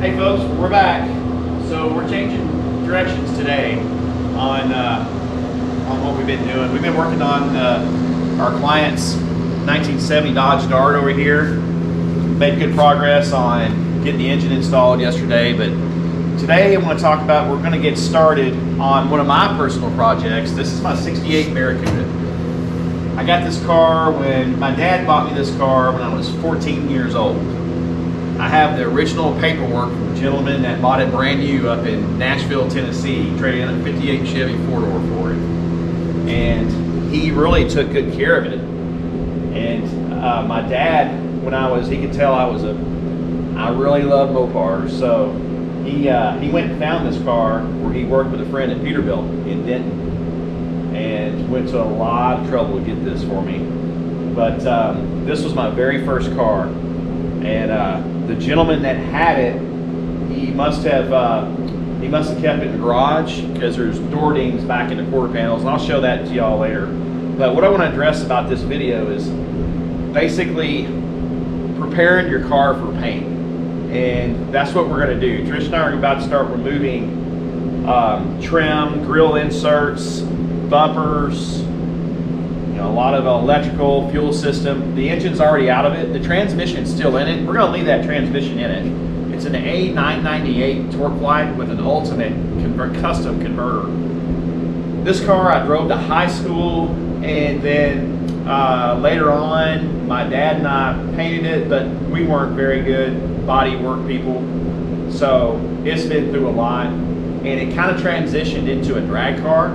Hey folks, we're back. So we're changing directions today on what we've been doing. We've been working on our client's 1970 Dodge Dart over here. Made good progress on getting the engine installed yesterday, but today I want to talk about, we're going to get started on one of my personal projects. This is my 68 Barracuda. I got this car when my dad bought me this car when I was 14 years old. I have the original paperwork from a gentleman that bought it brand new up in Nashville, Tennessee. He traded in a 58 Chevy 4-door for it. And he really took good care of it. And my dad, he could tell I really love Mopars. So he went and found this car where he worked with a friend at Peterbilt in Denton. And went to a lot of trouble to get this for me. But this was my very first car. And the gentleman that had it, he must have kept it in the garage because there's door dings back in the quarter panels, and I'll show that to y'all later. But what I want to address about this video is basically preparing your car for paint, and that's what we're going to do. Trish and I are about to start removing trim, grill inserts, bumpers, a lot of electrical, fuel system. The engine's already out of it. The transmission's still in it. We're going to leave that transmission in it. It's an A998 torque light with an ultimate custom converter. This car I drove to high school, and then later on my dad and I painted it, but we weren't very good body work people. So it's been through a lot, and it kind of transitioned into a drag car.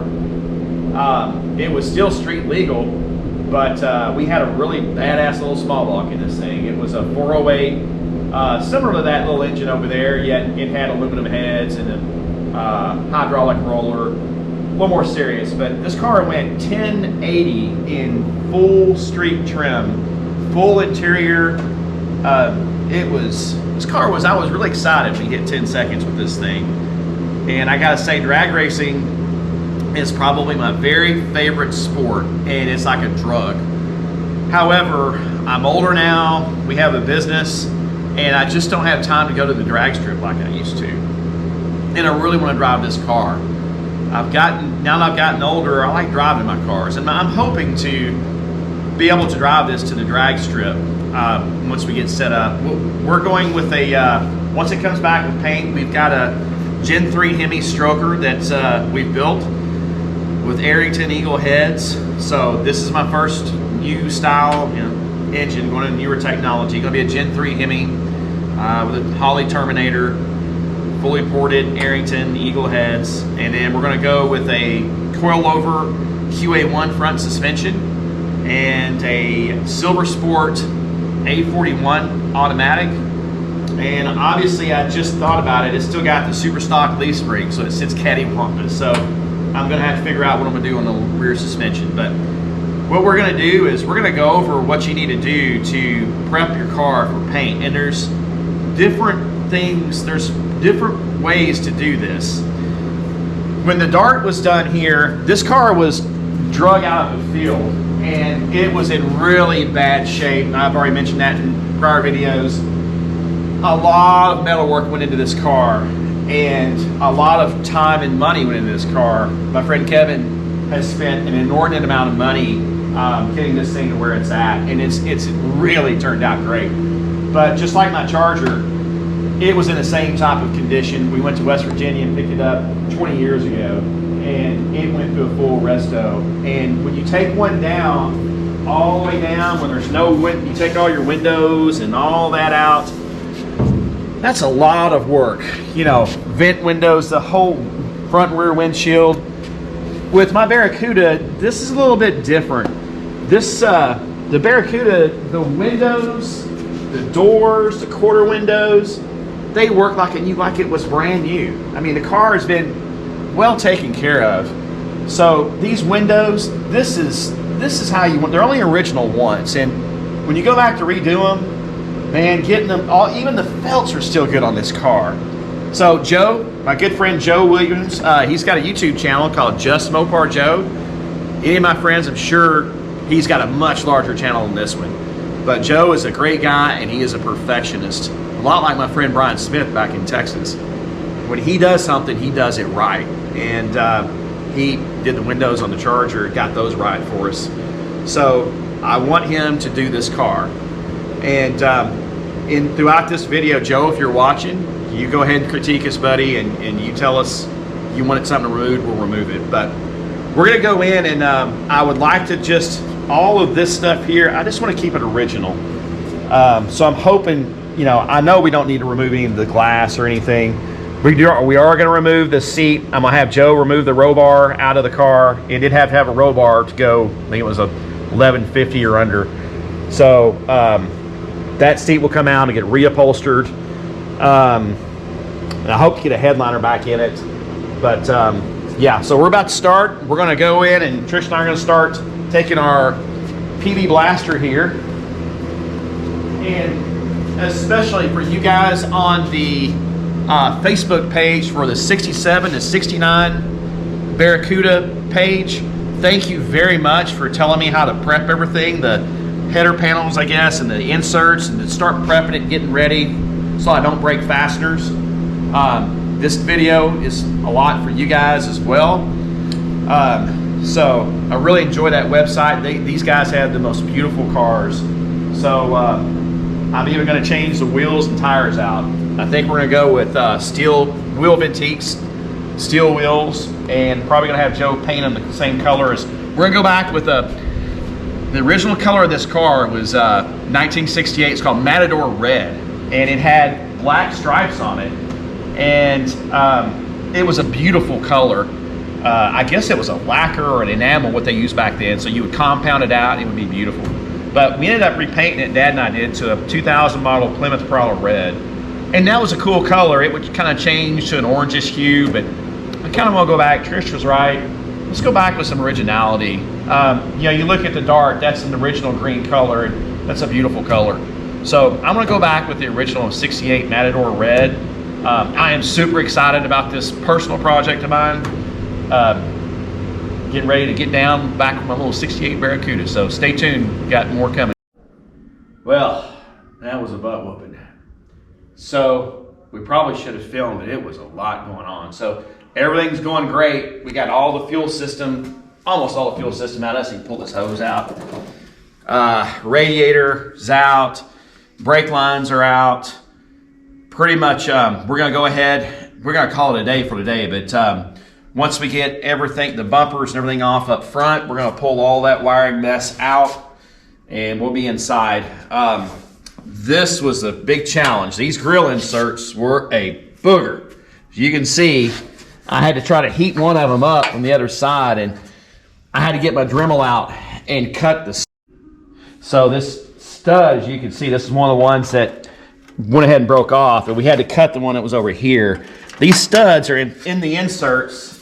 It was still street legal, but we had a really badass little small block in this thing. It was a 408, similar to that little engine over there, yet it had aluminum heads and a hydraulic roller, a little more serious. But this car went 1080 in full street trim, full interior. I was really excited when we hit 10 seconds with this thing. And I gotta say, drag racing is probably my very favorite sport, and it's like a drug. However, I'm older now, we have a business, and I just don't have time to go to the drag strip like I used to. And I really want to drive this car. Now that I've gotten older, I like driving my cars, and I'm hoping to be able to drive this to the drag strip once we get set up. We're going with once it comes back with paint, we've got a Gen 3 Hemi stroker that we've built with Arrington Eagle heads. So this is my first new style engine, going to newer technology. Going to be a Gen 3 Hemi with a Holley Terminator, fully ported Arrington Eagle heads, and then we're going to go with a coilover QA1 front suspension and a Silver Sport A41 automatic. And obviously, I just thought about it. It's still got the super stock leaf spring, so it sits cattywampus. So I'm going to have to figure out what I'm going to do on the rear suspension. But what we're going to do is we're going to go over what you need to do to prep your car for paint. And there's different things, there's different ways to do this. When the Dart was done here, this car was drug out of the field, and it was in really bad shape. I've already mentioned that in prior videos. A lot of metal work went into this car, and a lot of time and money went into this car. My friend Kevin has spent an inordinate amount of money getting this thing to where it's at, and it's really turned out great. But just like my Charger, it was in the same type of condition. We went to West Virginia and picked it up 20 years ago, and it went through a full resto. And when you take one down, all the way down, when there's no wind, you take all your windows and all that out, that's a lot of work. Vent windows, the whole front and rear windshield. With my Barracuda, this is a little bit different. The Barracuda, the windows, the doors, the quarter windows, they work like it was brand new. I mean, the car has been well taken care of. So these windows, this is how you want. They're only original once, and when you go back to redo them, man, getting them all, even the felts are still good on this car. So Joe, my good friend Joe Williams, he's got a YouTube channel called Just Mopar Joe. Any of my friends, I'm sure he's got a much larger channel than this one. But Joe is a great guy, and he is a perfectionist. a lot like my friend Brian Smith back in Texas. When he does something, he does it right. And he did the windows on the Charger, got those right for us. So I want him to do this car. And throughout this video, Joe, if you're watching, you go ahead and critique us, buddy, and you tell us you wanted something removed, we'll remove it. But we're gonna go in and I would like to just, all of this stuff here, I just want to keep it original. So I'm hoping, you know, I know we don't need to remove any of the glass or anything. We are going to remove the seat. I'm going to have Joe remove the roll bar out of the car. It did have to have a roll bar to go, I think it was a 1150 or under. So that seat will come out and get reupholstered. And I hope to get a headliner back in it. But yeah, so we're about to start. We're going to go in and Trish and I are going to start taking our PV blaster here. And especially for you guys on the Facebook page for the 67 to 69 Barracuda page, thank you very much for telling me how to prep everything, the header panels, I guess, and the inserts, and to start prepping it, getting ready so I don't break fasteners. This video is a lot for you guys as well. So I really enjoy that website. These guys have the most beautiful cars. So I'm even going to change the wheels and tires out. I think we're going to go with steel wheel Ventiques, steel wheels, and probably going to have Joe paint them the same color as. We're going to go back with the original color of this car was 1968. It's called Matador Red, and it had black stripes on it, and it was a beautiful color. I guess it was a lacquer or an enamel, what they used back then, so you would compound it out and it would be beautiful. But we ended up repainting it, Dad and I did, to a 2000 model Plymouth Prowler Red. And that was a cool color. It would kind of change to an orangish hue, but I kind of want to go back. Trish was right. Let's go back with some originality. You know, you look at the dark, that's an original green color, and that's a beautiful color. So I'm going to go back with the original 68 Matador Red. I am super excited about this personal project of mine. Getting ready to get down back with my little 68 Barracuda. So stay tuned, got more coming. Well, that was a butt whooping. So we probably should have filmed it. It was a lot going on. So everything's going great. We got all the fuel system, almost all the fuel system out. Let's see, pull this hose out. Radiator's out. Brake lines are out. Pretty much, we're gonna go ahead. We're gonna call it a day for today, but once we get everything, the bumpers and everything off up front, we're gonna pull all that wiring mess out and we'll be inside. This was a big challenge. These grill inserts were a booger. As you can see, I had to try to heat one of them up from the other side, and I had to get my Dremel out and cut the. So this stud, as you can see, this is one of the ones that went ahead and broke off, and we had to cut the one that was over here. These studs are in the inserts,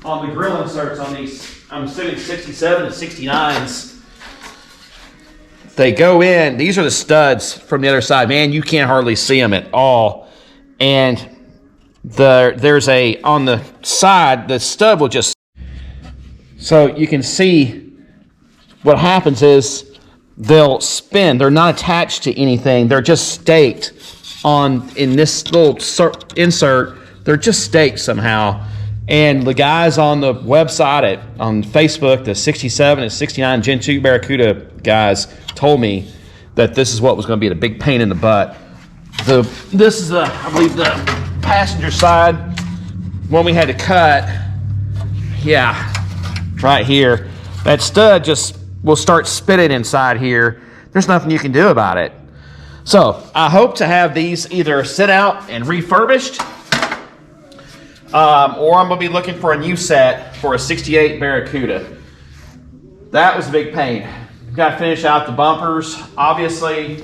on the grill inserts on these, I'm assuming 67 and 69s. They go in, these are the studs from the other side. Man, you can't hardly see them at all. And there's a, on the side, the stud will just, so you can see what happens is they'll spin. They're not attached to anything. They're just staked in this little insert. They're just staked somehow. And the guys on the website on Facebook, the 67 and 69 Gen 2 Barracuda guys told me that this is what was going to be the big pain in the butt. This is I believe the passenger side one we had to cut. Yeah, right here. That stud just will start spinning inside here. There's nothing you can do about it. So I hope to have these either sit out and refurbished, or I'm going to be looking for a new set for a 68 Barracuda. That was a big pain. We've got to finish out the bumpers. Obviously,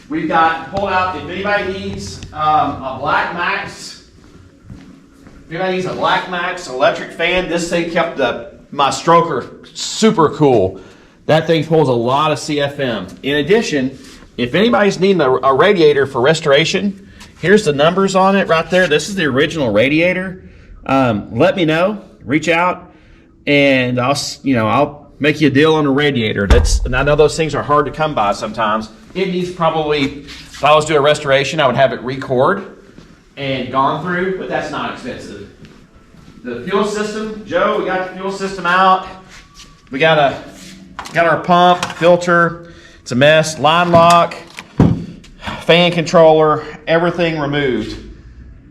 we've got pulled out, if anybody needs a Black Max, if anybody needs a Black Max electric fan, this thing kept my stroker super cool. That thing pulls a lot of CFM. In addition, if anybody's needing a radiator for restoration, here's the numbers on it right there. This is the original radiator. Let me know. Reach out, and I'll make you a deal on a radiator. And I know those things are hard to come by sometimes. it needs probably, if I was doing a restoration, I would have it record and gone through, but that's not expensive. The fuel system, Joe, we got the fuel system out. We got our pump, filter. It's a mess. Line lock, fan controller, everything removed.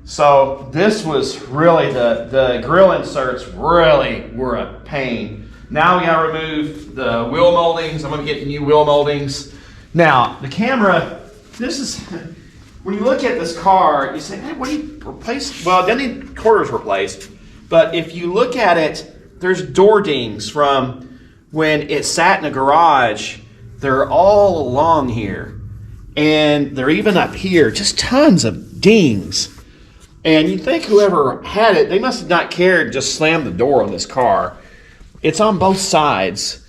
So this was really, the grill inserts really were a pain. Now we gotta remove the wheel moldings. I'm gonna get new wheel moldings. Now, the camera, this is, when you look at this car, you say, hey, what do you replace? Well, it doesn't need quarters replaced, but if you look at it, there's door dings from when it sat in a garage. They're all along here, and they're even up here, just tons of dings. And you'd think whoever had it, they must have not cared, just slammed the door on this car. It's on both sides.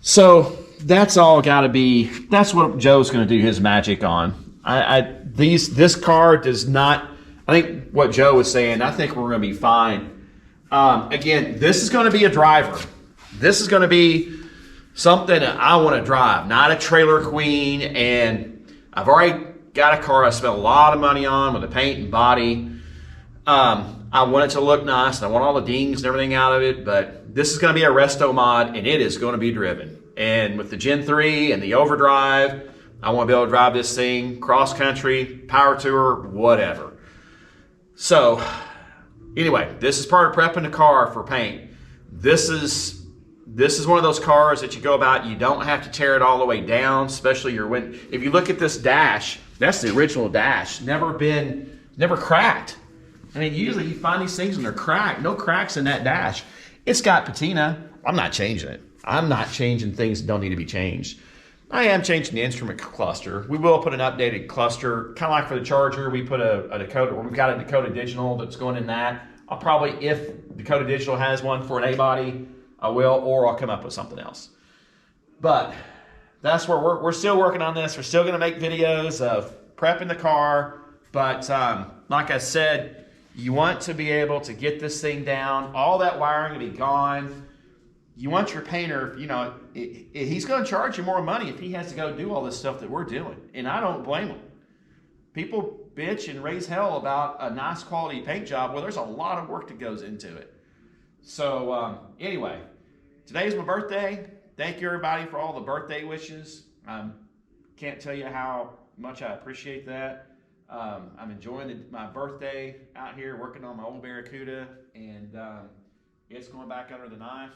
So that's all got to be, that's what Joe's going to do his magic on. This car does not, I think what Joe was saying, I think we're going to be fine. Again, this is going to be a driver. This is going to be something that I want to drive, not a trailer queen. And I've already got a car I spent a lot of money on with the paint and body. I want it to look nice, and I want all the dings and everything out of it, but this is going to be a resto mod, and it is going to be driven. And with the Gen 3 and the overdrive, I want to be able to drive this thing cross country, power tour, whatever. So anyway, this is part of prepping the car for paint. This is one of those cars that you go about, you don't have to tear it all the way down, especially if you look at this dash, that's the original dash, never cracked. I mean, usually you find these things and they're cracked. No cracks in that dash. It's got patina. I'm not changing it. I'm not changing things that don't need to be changed. I am changing the instrument cluster. We will put an updated cluster, kind of like for the Charger. We put a Dakota, we've got a Dakota Digital that's going in that. I'll probably, if Dakota Digital has one for an A-body, I will, or I'll come up with something else. But that's where we're still working on this. We're still going to make videos of prepping the car. But like I said, you want to be able to get this thing down, all that wiring to be gone. You want your painter, he's going to charge you more money if he has to go do all this stuff that we're doing. And I don't blame him. People bitch and raise hell about a nice quality paint job. Well, there's a lot of work that goes into it. So anyway, today's my birthday. Thank you everybody for all the birthday wishes. Can't tell you how much I appreciate that. I'm enjoying my birthday out here working on my old Barracuda, and it's going back under the knife,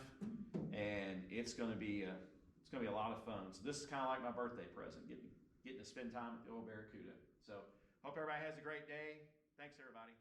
and it's going to be a lot of fun. So this is kind of like my birthday present, getting to spend time with the old Barracuda. So hope everybody has a great day. Thanks everybody.